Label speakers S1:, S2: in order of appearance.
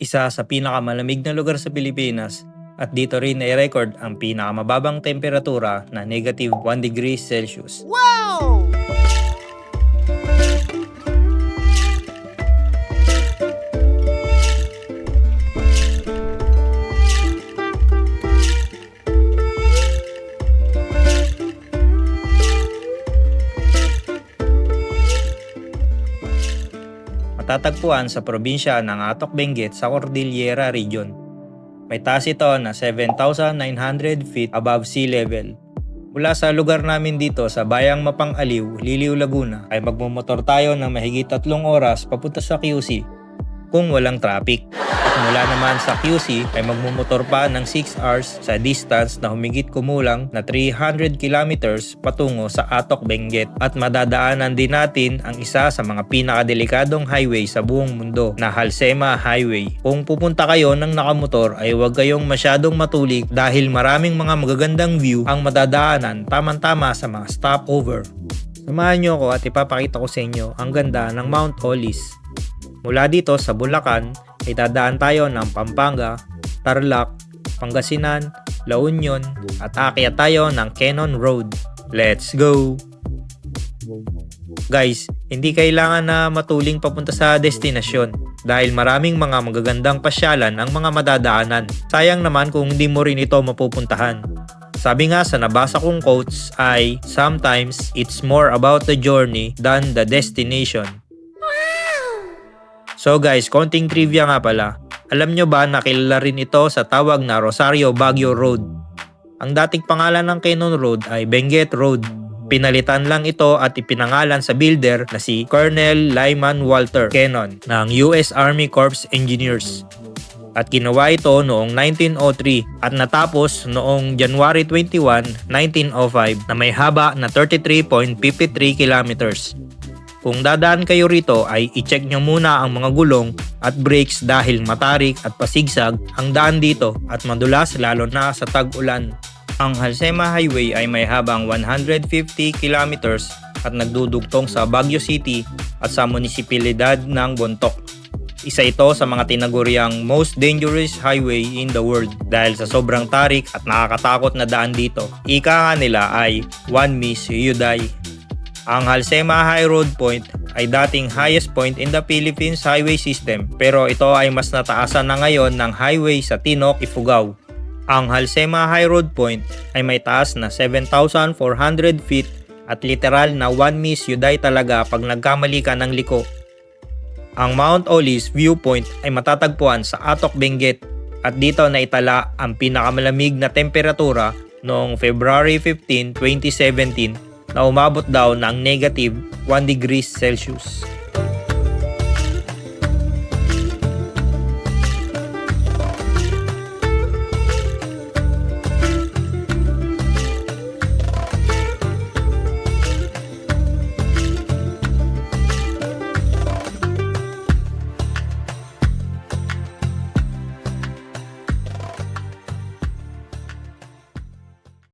S1: Isa sa pinakamalamig na lugar sa Pilipinas at dito rin na-record ang pinakamababang temperatura na negative 1 degrees Celsius.
S2: Wow!
S1: Matatagpuan sa probinsya ng Atok Benguet sa Cordillera Region. May taas ito na 7,900 feet above sea level. Mula sa lugar namin dito sa Bayang Mapang-Aliw, Liliw, Laguna ay magmumotor tayo ng mahigit 3 oras papunta sa QC kung walang traffic. At mula naman sa QC ay magmumotor pa ng 6 hours sa distance na humigit kumulang na 300 kilometers patungo sa Atok Benguet. At madadaanan din natin ang isa sa mga pinakadelikadong highway sa buong mundo na Halsema Highway. Kung pupunta kayo ng nakamotor ay huwag kayong masyadong matulik dahil maraming mga magagandang view ang madadaanan tamang-tama sa mga stopover. Samahan nyo ako at ipapakita ko sa inyo ang ganda ng Mount Olis. Mula dito sa Bulacan ay dadaan tayo ng Pampanga, Tarlac, Pangasinan, La Union at aakyat tayo ng Cannon Road. Let's go! Guys, hindi kailangan na matuling papunta sa destinasyon dahil maraming mga magagandang pasyalan ang mga madadaanan. Sayang naman kung hindi mo rin ito mapupuntahan. Sabi nga sa nabasa kong quotes ay, sometimes it's more about the journey than the destination. So guys, konting trivia nga pala. Alam nyo ba na kilala rin ito sa tawag na Rosario Baguio Road? Ang dating pangalan ng Cannon Road ay Benguet Road. Pinalitan lang ito at ipinangalan sa builder na si Colonel Lyman Walter Cannon ng US Army Corps Engineers. At ginawa ito noong 1903 at natapos noong January 21, 1905 na may haba na 33.53 kilometers. Kung dadaan kayo rito ay i-check nyo muna ang mga gulong at brakes dahil matarik at pasigsag ang daan dito at madulas lalo na sa tag-ulan. Ang Halsema Highway ay may habang 150 kilometers at nagdudugtong sa Baguio City at sa munisipalidad ng Bontoc. Isa ito sa mga tinaguriang most dangerous highway in the world dahil sa sobrang tarik at nakakatakot na daan dito. Ika nga nila ay one miss you die. Ang Halsema High Road Point ay dating highest point in the Philippines highway system pero ito ay mas nataasan na ngayon ng highway sa Tinok, Ifugao. Ang Halsema High Road Point ay may taas na 7,400 feet at literal na one miss you die talaga pag nagkamali ka ng liko. Ang Mount Olis Viewpoint ay matatagpuan sa Atok Benguet at dito naitala ang pinakamalamig na temperatura noong February 15, 2017 na umabot daw ng negative 1 degrees Celsius.